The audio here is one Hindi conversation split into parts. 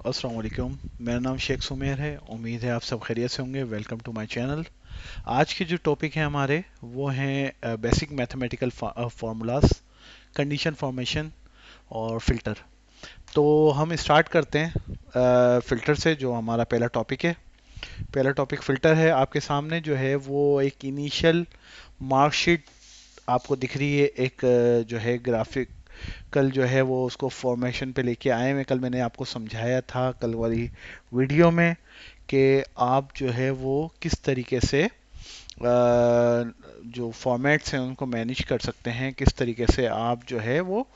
अस्सलाम वालेकुम। मेरा नाम शेख सुमेर है। उम्मीद है आप सब खैरियत से होंगे। Welcome to my channel. आज के जो टॉपिक हैं हमारे वो हैं basic mathematical formulas, condition formation और फिल्टर। तो हम स्टार्ट करते हैं फिल्टर से, जो हमारा पहला टॉपिक है। पहला टॉपिक फिल्टर है। आपके सामने जो है वो एक इनिशियल मार्कशीट आपको दिख रही है। एक जो है ग्राफिक कल जो है वो उसको फॉर्मेशन पे लेके आए हैं। कल मैंने आपको समझाया था कल वाली वीडियो में कि आप जो है वो किस तरीके से जो फॉर्मेट्स हैं उनको मैनेज कर सकते हैं, किस तरीके से आप जो है वो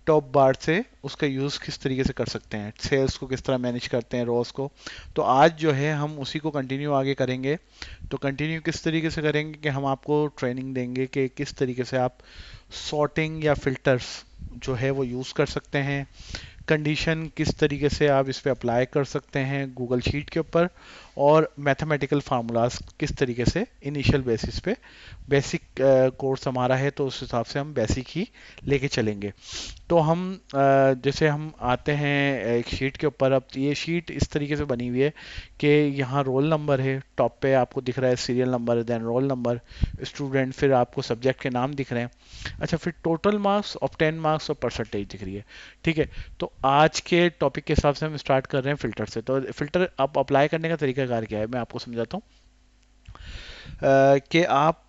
टॉप बार से उसका यूज़ किस तरीके से कर सकते हैं, सेल्स को किस तरह मैनेज करते हैं, रोज को। तो आज जो है हम उसी को कंटिन्यू आगे करेंगे। तो कंटिन्यू किस तरीके से करेंगे कि हम आपको ट्रेनिंग देंगे कि किस तरीके से आप सॉर्टिंग या फिल्टर्स जो है वो यूज़ कर सकते हैं, कंडीशन किस तरीके से आप इस पे अप्लाई कर सकते हैं गूगल शीट के ऊपर, और मैथमेटिकल फार्मूलाज किस तरीके से इनिशियल बेसिस पे। बेसिक कोर्स हमारा है तो उस हिसाब से हम बेसिक ही लेके चलेंगे। तो हम जैसे हम आते हैं एक शीट के ऊपर। अब ये शीट इस तरीके से बनी हुई है कि यहाँ रोल नंबर है, टॉप पे आपको दिख रहा है serial number, then roll number, student, फिर आपको सब्जेक्ट के नाम दिख रहे हैं। अच्छा, फिर टोटल मार्क्स, ऑब्टेन मार्क्स और परसेंटेज दिख रही है। ठीक है। तो आज के टॉपिक के हिसाब से हम स्टार्ट कर रहे हैं फिल्टर से। तो फिल्टर आप अप्लाई करने का तरीकाकार क्या है, मैं आपको समझाता हूँ। कि आप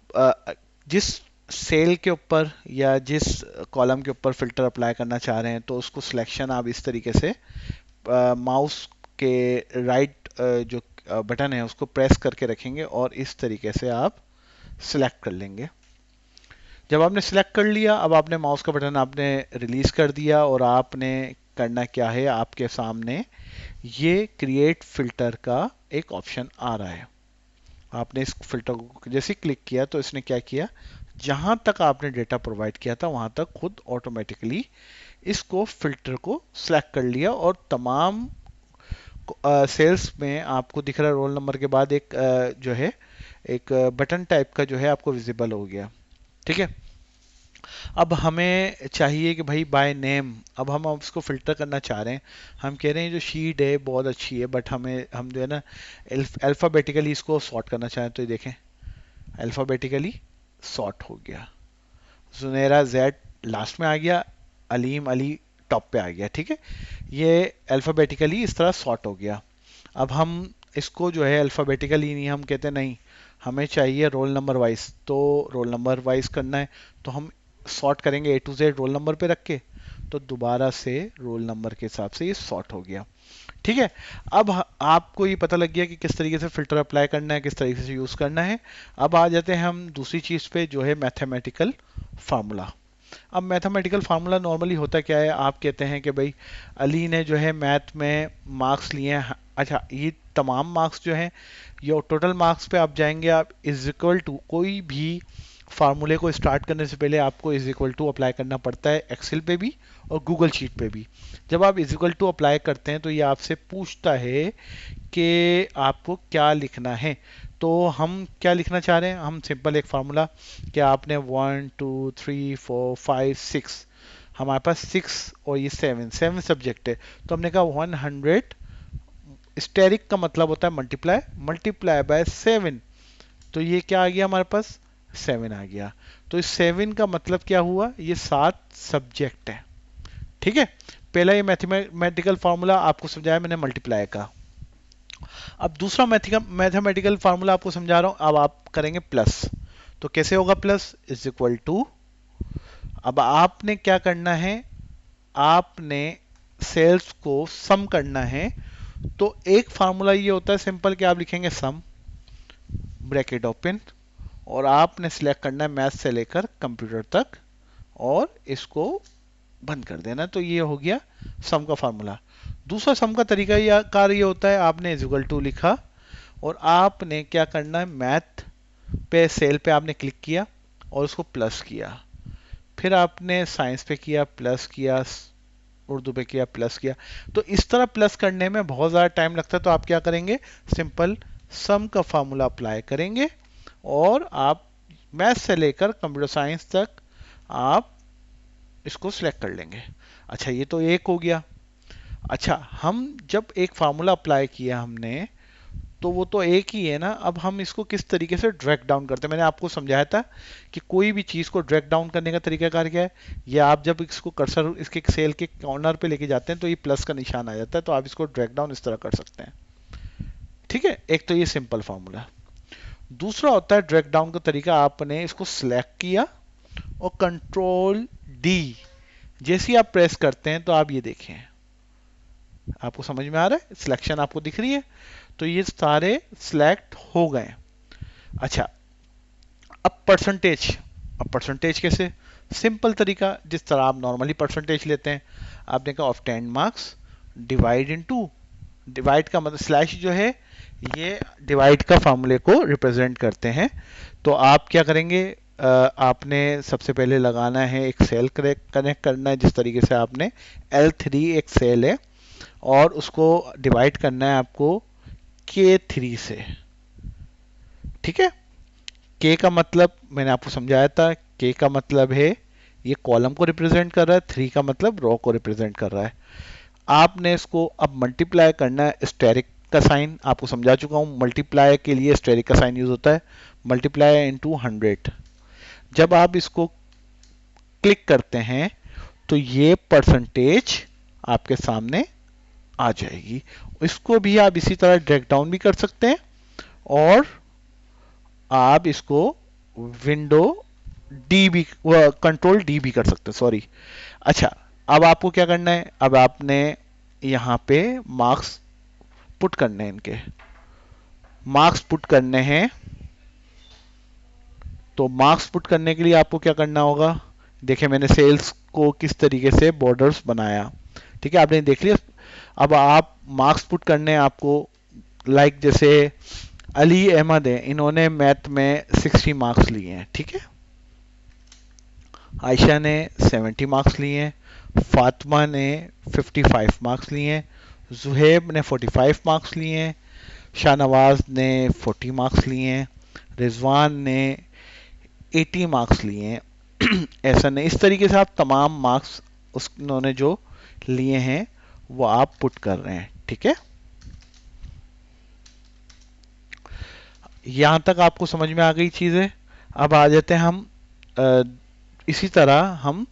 जिस सेल के ऊपर या जिस कॉलम के ऊपर फिल्टर अप्लाई करना चाह रहे हैं तो उसको सिलेक्शन आप इस तरीके से माउस के राइट जो बटन है उसको प्रेस करके रखेंगे और इस तरीके से आप सिलेक्ट कर लेंगे। जब आपने सिलेक्ट कर लिया, अब आपने माउस का बटन आपने रिलीज कर दिया और आपने करना क्या है, आपके सामने ये क्रिएट फिल्टर का एक ऑप्शन आ रहा है। आपने इस फिल्टर को जैसे क्लिक किया तो इसने क्या किया, जहां तक आपने डेटा प्रोवाइड किया था वहां तक खुद ऑटोमेटिकली इसको फिल्टर को सिलेक्ट कर लिया और तमाम सेल्स में आपको दिख रहा है रोल नंबर के बाद एक जो है एक बटन टाइप का जो है आपको विजिबल हो गया। ठीक है। अब हमें चाहिए कि भाई बाय नेम, अब इसको फिल्टर करना चाह रहे हैं। हम कह रहे हैं जो शीट है बहुत अच्छी है, बट हम जो है ना अल्फ़ाबेटिकली इसको सॉर्ट करना चाहें तो ये देखें, अल्फ़ाबेटिकली सॉर्ट हो गया। जुनेरा जेड लास्ट में आ गया, अलीम अली टॉप पे आ गया। ठीक है। ये अल्फ़ाबेटिकली इस तरह सॉर्ट हो गया। अब हम इसको जो है अल्फ़ाबेटिकली नहीं, हम कहते नहीं, हमें चाहिए रोल नंबर वाइज। तो रोल नंबर वाइज करना है तो हम सॉर्ट करेंगे ए टू जेड रोल नंबर पे रख के। तो दोबारा से रोल नंबर के हिसाब से ये सॉर्ट हो गया। ठीक है। अब आपको ये पता लग गया कि किस तरीके से फिल्टर अप्लाई करना है, किस तरीके से यूज करना है। अब आ जाते हैं हम दूसरी चीज पे जो है मैथमेटिकल फार्मूला। अब मैथमेटिकल फार्मूला नॉर्मली होता क्या है, आप कहते हैं कि भाई अली ने जो है मैथ में मार्क्स लिए हैं। अच्छा, ये तमाम मार्क्स जो हैं ये टोटल मार्क्स पे आप जाएंगे, आप इज इक्वल टू कोई भी फार्मूले को स्टार्ट करने से पहले आपको इज इक्वल टू अप्लाई करना पड़ता है, एक्सेल पे भी और गूगल शीट पे भी। जब आप इज इक्वल टू अप्लाई करते हैं तो ये आपसे पूछता है कि आपको क्या लिखना है। तो हम क्या लिखना चाह रहे हैं, हम सिंपल एक फार्मूला कि आपने 1 2 3 4 5 6, हमारे पास 6 और ये 7 सब्जेक्ट है। तो हमने कहा 100, स्टेरिक का मतलब होता है मल्टीप्लाई, मल्टीप्लाई बाय 7। तो ये क्या आ गया हमारे पास, 7 आ गया। तो इस 7 का मतलब क्या हुआ, ये 7 सब्जेक्ट है। ठीक है। पहला ये मैथमेटिकल फार्मूला आपको समझाया मैंने मल्टीप्लाई का। अब दूसरा मैथमेटिकल फार्मूला आपको समझा रहा हूं, अब आप करेंगे प्लस। तो कैसे होगा प्लस, इज इक्वल टू, अब आपने क्या करना है, आपने सेल्स को सम करना है। तो एक फार्मूला ये होता है सिंपल कि आप लिखेंगे सम, ब्रैकेट ओपन, और आपने सिलेक्ट करना है मैथ से लेकर कंप्यूटर तक और इसको बंद कर देना। तो ये हो गया सम का फार्मूला। दूसरा सम का तरीका ये कार ये होता है, आपने इक्वल टू लिखा और आपने क्या करना है, मैथ पे सेल पे आपने क्लिक किया और उसको प्लस किया, फिर आपने साइंस पे किया प्लस किया, उर्दू पे किया प्लस किया। तो इस तरह प्लस करने में बहुत ज़्यादा टाइम लगता है। तो आप क्या करेंगे, सिंपल सम का फार्मूला अप्लाई करेंगे और आप मैथ से लेकर कंप्यूटर साइंस तक आप इसको सिलेक्ट कर लेंगे। अच्छा, ये तो एक हो गया। अच्छा, हम जब एक फार्मूला अप्लाई किया हमने, तो वो तो एक ही है ना। अब हम इसको किस तरीके से ड्रैग डाउन करते हैं, मैंने आपको समझाया था कि कोई भी चीज को ड्रैग डाउन करने का तरीकाकार क्या है। ये आप जब इसको कर्सर इसके सेल के कॉर्नर पे लेके जाते हैं तो ये प्लस का निशान आ जाता है, तो आप इसको ड्रैग डाउन इस तरह कर सकते हैं। ठीक है, एक तो ये सिंपल फार्मूला। दूसरा होता है ड्रैग डाउन का तरीका, आपने इसको सिलेक्ट किया और कंट्रोल डी जैसे ही आप प्रेस करते हैं तो आप ये देखें, आपको समझ में आ रहा है, सिलेक्शन आपको दिख रही है, तो ये सारे सिलेक्ट हो गए। अच्छा, अब परसेंटेज। अब परसेंटेज कैसे, सिंपल तरीका, जिस तरह आप नॉर्मली परसेंटेज लेते हैं। आपने कहा of 10 marks divide into, divide का मतलब स्लैश जो है ये डिवाइड का फॉर्मूले को रिप्रेजेंट करते हैं। तो आप क्या करेंगे, आपने सबसे पहले लगाना है एक सेल कनेक्ट करना है, जिस तरीके से आपने L3 एक सेल है और उसको डिवाइड करना है आपको K3 से। ठीक है, के का मतलब मैंने आपको समझाया था, के का मतलब है ये कॉलम को रिप्रेजेंट कर रहा है, थ्री का मतलब रो को रिप्रेजेंट कर रहा है। आपने इसको अब मल्टीप्लाई करना है, स्टेरिक का साइन आपको समझा चुका हूं, मल्टीप्लाई के लिए स्टेरिक का साइन यूज होता है, मल्टीप्लाई इनटू 100। जब आप इसको क्लिक करते हैं तो ये परसेंटेज आपके सामने आ जाएगी। इसको भी आप इसी तरह ड्रैग डाउन भी कर सकते हैं और आप इसको विंडो डी भी, कंट्रोल डी भी कर सकते हैं, सॉरी। अच्छा, अब आपको क्या करना है, अब आपने यहां पे मार्क्स पुट करने हैं, इनके मार्क्स पुट करने हैं। तो मार्क्स पुट करने के लिए आपको क्या करना होगा, देखिए मैंने सेल्स को किस तरीके से बॉर्डर्स बनाया। ठीक है, आपने देख लिया। अब आप मार्क्स पुट करने हैं आपको, लाइक जैसे अली अहमद है, इन्होंने मैथ में 60 मार्क्स लिए हैं। ठीक है, आयशा ने 70 मार्क्स लिए हैं, फातिमा ने 55 मार्क्स लिए हैं, जुहेब ने 45 मार्क्स लिए हैं, शाहनवाज ने 40 मार्क्स लिए हैं, रिजवान ने 80 मार्क्स लिए हैं। ऐसा नहीं, इस तरीके से आप तमाम मार्क्स उन्होंने जो लिए हैं वो आप पुट कर रहे हैं। ठीक है, यहां तक आपको समझ में आ गई चीजें। अब आ जाते हैं हम, अ, इसी तरह हम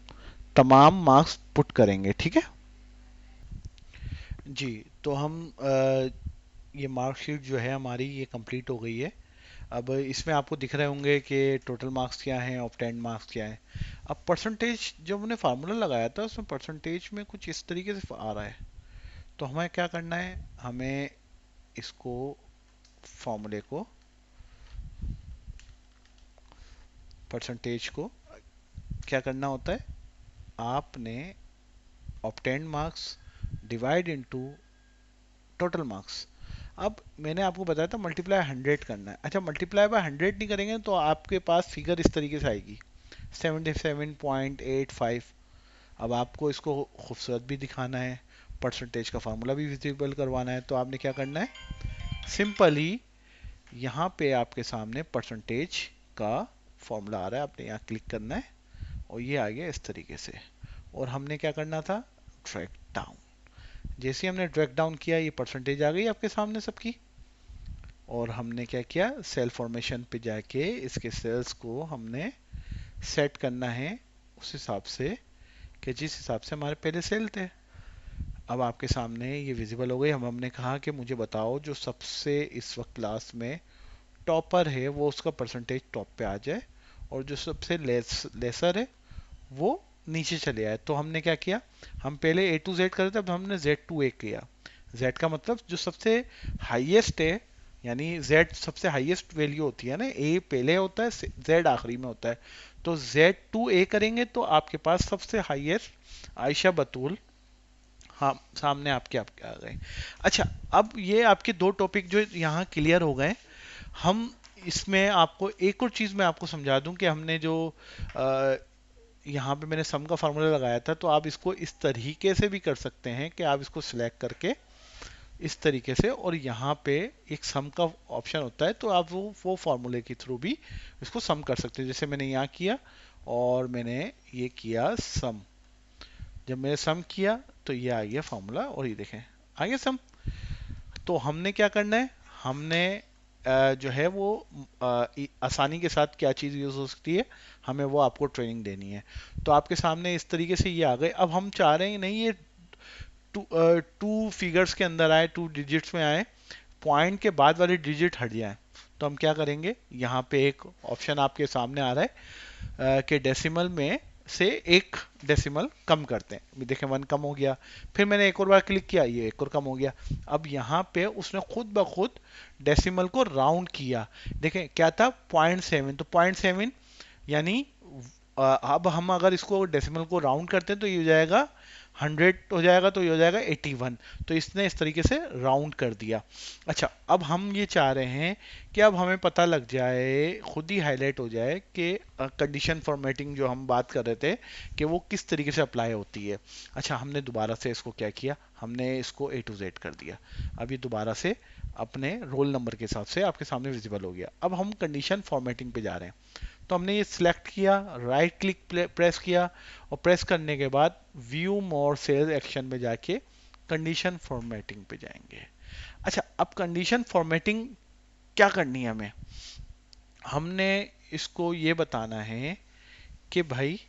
तमाम मार्क्स पुट करेंगे। ठीक है जी, तो हम ये मार्कशीट जो है हमारी ये कंप्लीट हो गई है। अब इसमें आपको दिख रहे होंगे कि टोटल मार्क्स क्या हैं, ऑफ 10 मार्क्स क्या है। अब परसेंटेज जब हमने फार्मूला लगाया था उसमें परसेंटेज में कुछ इस तरीके से आ रहा है, तो हमें क्या करना है, हमें इसको फॉर्मूले को, परसेंटेज को क्या करना होता है, आपने obtained marks divide into total marks. अब मैंने आपको बताया था मल्टीप्लाई 100 करना है। अच्छा, मल्टीप्लाई बाय 100 नहीं करेंगे तो आपके पास फिगर इस तरीके से आएगी 77.85। अब आपको इसको खूबसूरत भी दिखाना है, परसेंटेज का फार्मूला भी विजिबल करवाना है, तो आपने क्या करना है, सिंपली यहाँ पे आपके सामने परसेंटेज का फॉर्मूला आ रहा है, आपने यहाँ क्लिक करना है और ये आ गया इस तरीके से। और हमने क्या करना था, ड्रैग डाउन। जैसे ही हमने ड्रैग डाउन किया ये परसेंटेज आ गई आपके सामने सबकी। और हमने क्या किया, सेल फॉर्मेशन पे जाके इसके सेल्स को हमने सेट करना है उस हिसाब से कि जिस हिसाब से हमारे पहले सेल थे। अब आपके सामने ये विजिबल हो गई। हमने कहा कि मुझे बताओ जो सबसे इस वक्त क्लास में टॉपर है वो उसका परसेंटेज टॉप पे आ जाए और जो सबसे लेसर है वो नीचे चले आए। तो हमने क्या किया, हम पहले ए टू जेड कर रहे थे, अब हमने जेड टू ए किया। जेड का मतलब जो सबसे हाईएस्ट है, यानी जेड सबसे हाईएस्ट वैल्यू होती है ना, ए पहले होता है जेड आखिरी में होता है। तो जेड टू ए करेंगे तो आपके पास सबसे हाईएस्ट आयशा बतूल, हाँ सामने आपके आपके आ गए। अच्छा, अब ये आपके दो टॉपिक जो यहाँ क्लियर हो गए। हम इसमें आपको एक और चीज मैं आपको समझा दूं कि हमने जो यहाँ पे मैंने सम का फार्मूला लगाया था, तो आप इसको इस तरीके से भी कर सकते हैं कि आप इसको सिलेक्ट करके इस तरीके से, और यहाँ पे एक सम का ऑप्शन होता है तो आप वो फार्मूले के थ्रू भी इसको सम कर सकते हैं। जैसे मैंने यहाँ किया और मैंने ये किया सम, जब मैंने सम किया तो ये आ गया फॉर्मूला, और ये देखें आ गया सम। तो हमने क्या करना है, हमने जो है वो आसानी के साथ क्या चीज़ यूज़ हो सकती है, हमें वो आपको ट्रेनिंग देनी है। तो आपके सामने इस तरीके से ये आ गए। अब हम चाह रहे हैं नहीं ये टू फिगर्स के अंदर आए, टू डिजिट्स में आए, पॉइंट के बाद वाले डिजिट हट जाए। तो हम क्या करेंगे, यहाँ पे एक ऑप्शन आपके सामने आ रहा है कि डेसिमल में से एक डेसिमल कम करते हैं। अभी देखें 1 कम हो गया, फिर मैंने एक और बार क्लिक किया, ये एक और कम हो गया। अब यहाँ पे उसने खुद ब खुद डेसिमल को राउंड किया। देखें क्या था, 0.7, तो 0.7 यानी अब हम अगर इसको डेसिमल को राउंड करते हैं तो ये हो जाएगा 100 हो जाएगा, तो ये हो जाएगा 81। तो इसने इस तरीके से राउंड कर दिया। अच्छा, अब हम ये चाह रहे हैं कि अब हमें पता लग जाए, खुद ही हाईलाइट हो जाए कि कंडीशन फॉर्मेटिंग जो हम बात कर रहे थे कि वो किस तरीके से अप्लाई होती है। अच्छा, हमने दोबारा से इसको क्या किया, हमने इसको A to Z कर दिया। अब ये दोबारा से अपने रोल नंबर के हिसाब से आपके सामने विजिबल हो गया। अब हम कंडीशन फॉर्मेटिंग पे जा रहे हैं। तो हमने ये सिलेक्ट किया, राइट क्लिक प्रेस किया, और प्रेस करने के बाद व्यू मोर सेल्स एक्शन में जाके कंडीशन फॉर्मेटिंग पे जाएंगे। अच्छा, अब कंडीशन फॉर्मेटिंग क्या करनी है हमें, हमने इसको ये बताना है कि भाई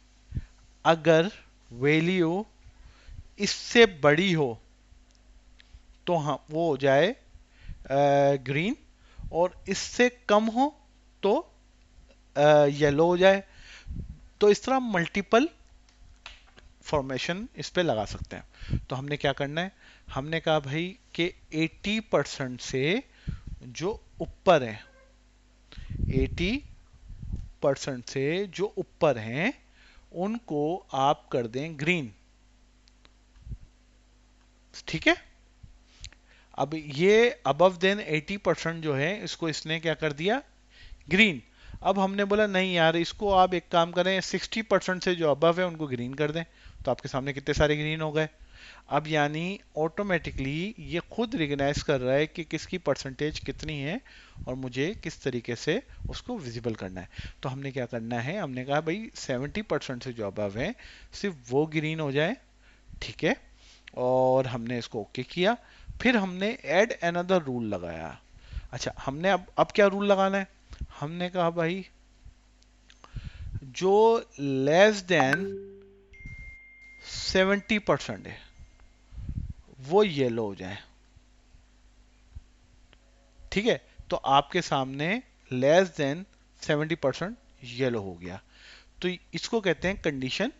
अगर वैल्यू इससे बड़ी हो तो हाँ वो हो जाए ग्रीन, और इससे कम हो तो येलो हो जाए। तो इस तरह मल्टीपल फॉर्मेशन इस पे लगा सकते हैं। तो हमने क्या करना है, हमने कहा भाई कि 80% से जो ऊपर है, 80% से जो ऊपर हैं उनको आप कर दें ग्रीन। ठीक है, अब ये अबव देन 80% जो है इसको इसने क्या कर दिया, ग्रीन। अब हमने बोला नहीं यार, इसको आप एक काम करें, 60% से जो अबव है उनको ग्रीन कर दें। तो आपके सामने कितने सारे ग्रीन हो गए। अब यानी ऑटोमेटिकली ये खुद रिकग्नाइज कर रहा है कि किसकी परसेंटेज कितनी है और मुझे किस तरीके से उसको विजिबल करना है। तो हमने क्या करना है, हमने कहा भाई 70% से जो अबव है सिर्फ वो ग्रीन हो जाए। ठीक है, और हमने इसको ओके किया। फिर हमने ऐड अनदर रूल लगाया। अच्छा, हमने अब क्या रूल लगाना है, हमने कहा भाई जो लेस देन 70% है वो येलो हो जाए। ठीक है, तो आपके सामने लेस देन 70% येलो हो गया। तो इसको कहते हैं कंडीशन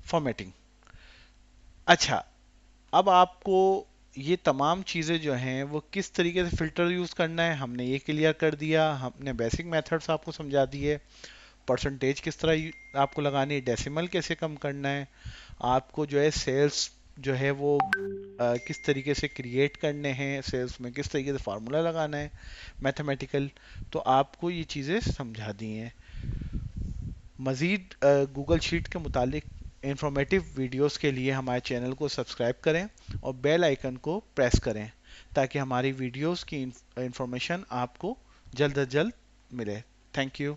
फॉर्मेटिंग। अच्छा, अब आपको ये तमाम चीज़ें जो हैं वो किस तरीके से फिल्टर यूज़ करना है हमने ये क्लियर कर दिया। हमने बेसिक मेथड्स आपको समझा दिए, परसेंटेज किस तरह आपको लगानी है, डेसिमल कैसे कम करना है, आपको जो है सेल्स जो है वो किस तरीके से क्रिएट करने हैं, सेल्स में किस तरीके से फार्मूला लगाना है मैथमेटिकल। तो आपको ये चीज़ें समझा दी हैं। मज़ीद गूगल शीट के मुतालिक इंफॉर्मेटिव वीडियोस के लिए हमारे चैनल को सब्सक्राइब करें और बेल आइकन को प्रेस करें ताकि हमारी वीडियोस की इंफॉर्मेशन आपको जल्द अज जल्द मिले। Thank you.